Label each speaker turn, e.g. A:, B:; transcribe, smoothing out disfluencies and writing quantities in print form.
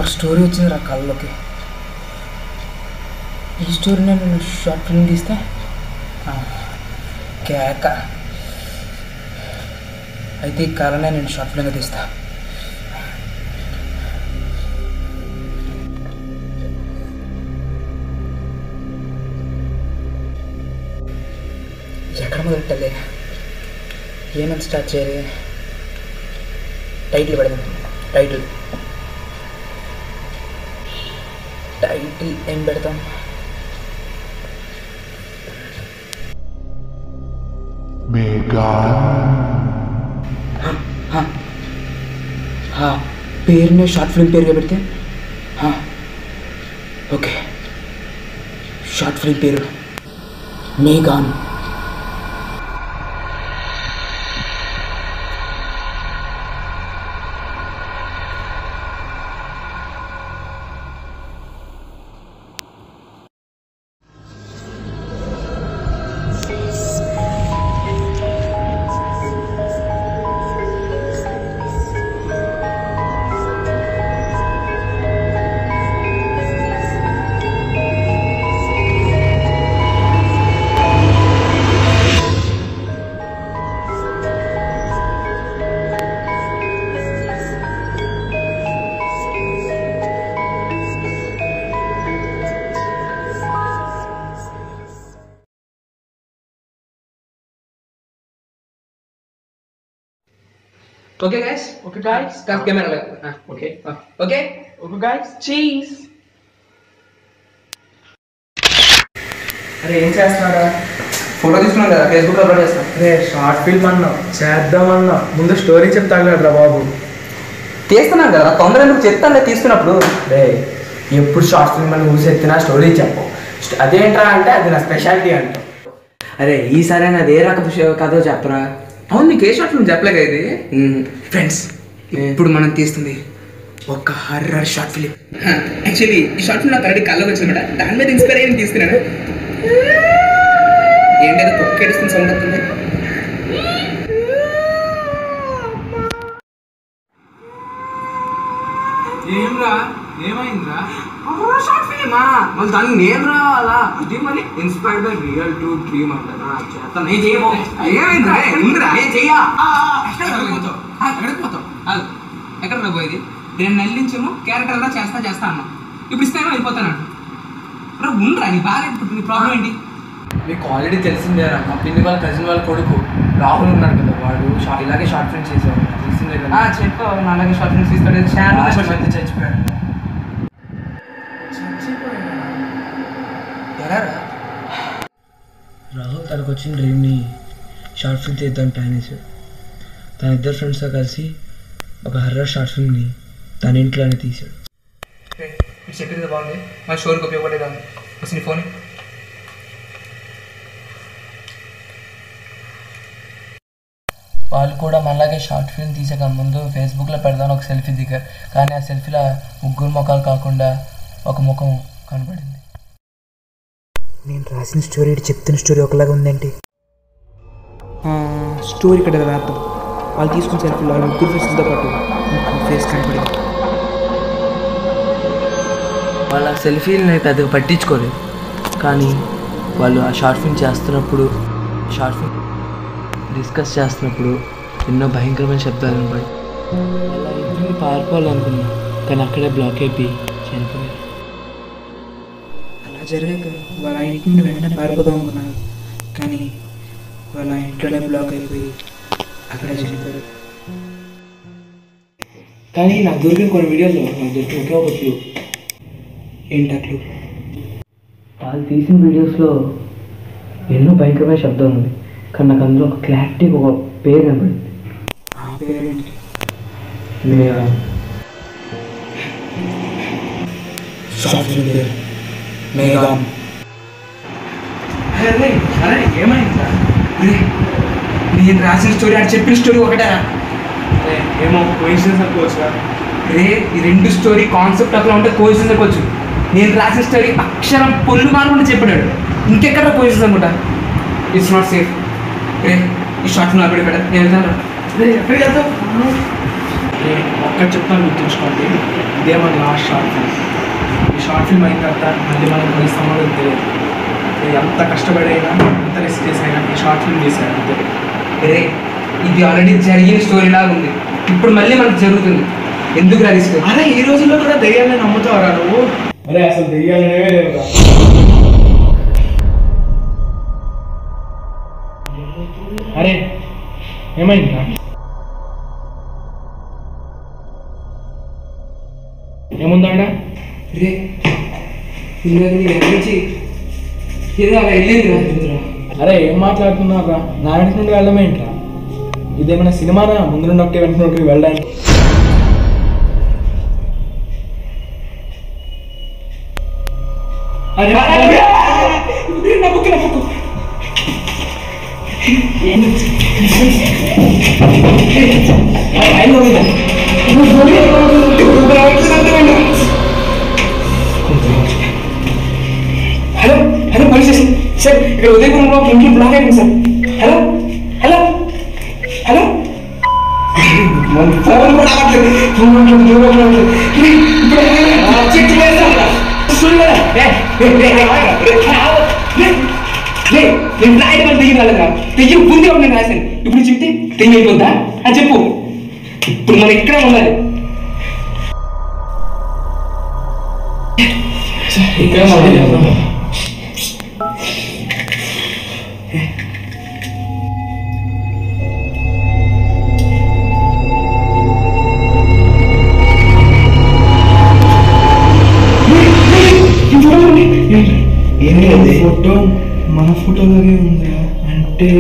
A: Super story వచ్చింది రా కళ్ళలోకి. ఈ స్టోరీని నేను షార్ట్ ఫిల్మ్ తీస్తే కేక. అయితే ఈ కళనే నేను షార్ట్ ఫిల్మ్గా తీస్తా. ఎక్కడ మొదలెట్టాలి, ఏమని స్టార్ట్ చేయాలి? టైటిల్ పెడదాం. టైటిల్ ఏం పెడతాం? పేరుని షార్ట్ ఫిల్మ్ పేరుగా పెడితే ఓకే. షార్ట్ ఫిల్మ్ పేరు మేఘాన్.
B: Okay guys, camera like okay guys, cheese.
A: అరే ఏం చేస్తున్నారా?
B: ఫోటో తీసుకున్నాను కదా, ఫేస్బుక్లో అప్లోడ్ చేస్తాను.
A: అరే షార్ట్ ఫిల్మ్ అన్నా చేద్దామన్నా ముందు స్టోరీ చెప్తాను రా బాబు.
B: తీస్తున్నాను కదా, తొందర ఎందుకు చెప్తాను తీసుకున్నప్పుడు.
A: రే ఎప్పుడు షార్ట్ ఫిల్మ్ అని ఊసి ఎత్తినా స్టోరీ చెప్పు. అదేంట్రా అంటే అది నా స్పెషాలిటీ అంట. అరే ఈసారి అది ఏ రకం కథో చెప్పరా?
B: అవును, నీకు ఏ షార్ట్ ఫిల్మ్ చెప్పలేక ఇది.
A: ఫ్రెండ్స్, ఇప్పుడు మనం తీస్తుంది ఒక హర్రర్ షార్ట్ ఫిలిం.
B: యాక్చువల్లీ ఈ షార్ట్ ఫిల్మ్ నాకు ఆల్రెడీ కళ్ళకి వచ్చిందన్నమాట. దాని మీద ఇన్స్పైర్ అయ్యి తీసుకున్నాను. ఏంటి అది కుక్క ఏడుస్తున్న సౌండ్ వస్తుంది?
A: ఏమ్రా ఏమైందిరా?
B: షార్ట్ ఫిలిమా? మళ్ళీ దానికి నేను రావాలా? అది మళ్ళీ inspired by real to dream అంటారా? చేత నేను చేయబో. ఏమైందిరా? ఉందిరా నేను చెయ్యా. ఎక్కడికి పోతావు? ఎక్కడ పోయేది? నేను నెల్లించేమో క్యారెక్టర్ అలా చేస్తా అన్నా. ఇప్పుడు ఇస్తాను వెళ్ళిపోతాను. ఉండరా నీ బాగా నీ ప్రాబ్లం ఏంటి?
A: మీకు ఆల్రెడీ తెలిసిందేరా, మా పిన్ని వాళ్ళ కజిన్ వాళ్ళ కొడుకు రాహుల్ ఉన్నాడు కదా, వాడు ఇలాగే షార్ట్ ఫిల్మ్స్ చేసేవాడు. తెలిసిందే కదా.
B: చెప్పావు అలాగే షార్ట్ ఫిల్మ్స్ తీస్తాడు.
A: చచ్చిపోయాడు. రాహుల్ తనకు వచ్చిన డ్రీమ్ని షార్ట్ ఫిల్మ్ తీద్దామని ప్లాన్ చేశాడు. తన ఇద్దరు ఫ్రెండ్స్తో కలిసి ఒక హర్రర్ షార్ట్ ఫిల్మ్ని తన ఇంట్లోనే తీశాడు.
B: చెప్పింది బాగుంది, మా షోర్కి ఉపయోగపడే కాదు. వచ్చి నీ ఫోన్.
A: వాళ్ళు కూడా మనలాగే షార్ట్ ఫిల్మ్ తీసాక ముందు ఫేస్బుక్లో పెడదామని ఒక సెల్ఫీ దిగారు. కానీ ఆ సెల్ఫీలో ముగ్గురు ముఖాలు కాకుండా ఒక ముఖం కనపడింది. నేను రాసిన స్టోరీ చెప్తున్న స్టోరీ ఒకలాగా ఉందేంటి?
B: స్టోరీ ఇక్కడ రాద్దాం. వాళ్ళు తీసుకున్న సెల్ఫీలో వాళ్ళ ముగ్గురు ఫేస్లతో పాటు ఫేస్ కనపడింది.
A: వాళ్ళ సెల్ఫీని పెద్దగా పట్టించుకోలేదు, కానీ వాళ్ళు ఆ షార్ట్ ఫిల్మ్ చేస్తున్నప్పుడు షార్ట్ ఫిల్మ్ డిస్కస్ చేస్తున్నప్పుడు ఎన్నో భయంకరమైన శబ్దాలు ఉన్నాయి. అలా ఇద్దరిని పారిపోవాలనుకున్నా, కానీ అక్కడే బ్లాక్ అయిపోయి చనిపోయారు.
B: అలా జరిగాక వాళ్ళ ఇంటి నుండి వెంటనే పారిపోదాం అనుకున్నారు, కానీ వాళ్ళ ఇంట్లోనే బ్లాక్ అయిపోయి అక్కడే చనిపోయారు.
A: కానీ నాకు దొరికిన కొన్ని వీడియోస్లో నాకు దొరికిన ఒకే ఒక క్లూ.
B: ఏంటట్లు?
A: వాళ్ళు తీసిన వీడియోస్లో ఎన్నో భయంకరమైన శబ్దం ఉంది, కానీ నాకు అందులో ఒక క్లారిటీ ఒక పేరు కనబడింది.
B: ఆ పేరేంటి?
A: మేఘాన్. మేఘాన్.
B: ఏమైందా? నేను రాసిన స్టోరీ అని చెప్పిన స్టోరీ ఒకటేరా?
A: ఏమో కోయిన్సిడెన్స్ అనుకోవచ్చురా.
B: రే ఈ రెండు స్టోరీ కాన్సెప్ట్ అట్లా ఉంటే కోయిన్సిడెన్స్ అనుకోవచ్చు. నేను రాసిన స్టోరీ అక్షరం పొల్లు మారకుండా చెప్పాడు. ఇంకెక్కడ కోయిన్సిడెన్స్ అనుకుంటా. It's not safe. రే ఈ షార్ట్ ఫిల్మ్ అప్పుడు పెట్టా. నేను వెళ్తాను.
A: ఎక్కడికి వెళ్తావు? ఒక్కటి చెప్తాను గుర్తుంచుకోండి.
C: ఇదే మన లాస్ట్ షార్ట్ ఫిల్మ్. ఈ షార్ట్ ఫిల్మ్ అయిన తర్వాత మళ్ళీ మనం కలుస్తామో లేదో తెలియదు. ఎంత కష్టపడైనా ఎంత రిస్క్ చేసైనా ఈ షార్ట్ ఫిల్మ్ చేశాను అంతే.
B: రే ఇది ఆల్రెడీ జరిగిన స్టోరీ లాగా ఉంది, ఇప్పుడు మళ్ళీ మనకు జరుగుతుంది, ఎందుకు రిస్క్?
C: అరే ఈ రోజుల్లో కూడా దెయ్యాలని నమ్ముతావరా నువ్వు? అరే అసలు దెయ్యాలనే లేవురా. అరే ఏమైందిరా? ఏముందా?
B: రే ఇందాక నీ దగ్గర నుంచి ఏదో అలా వెళ్ళిందిరా.
C: అరే ఏం మాట్లాడుతున్నారా? నా వెనక నుండి వెళ్ళమేంట్రా? ఇదేమైనా సినిమానా ముందు నుండి ఒకటి వెనక నుండి వెళ్ళడానికి? అరే నా book
B: hello hello police station sir, ఇక్కడ ఉదయపురంలో ఇంట్లో బ్లాక్ అయిపోయింది sir. Hello hello hello phone కూడా రావట్లేదు. నేను రాయడం వల్ల తెయ్యం రాలేదా? తెయ్యం ముందే నేను రాశాను, ఇప్పుడు చెప్తే తెయ్యం అయిపోద్దా అని చెప్పు. ఇప్పుడు మనం ఇక్కడ ఉండాలి. ఫోటో మన ఫోటోలాగే ఉందా అంటే?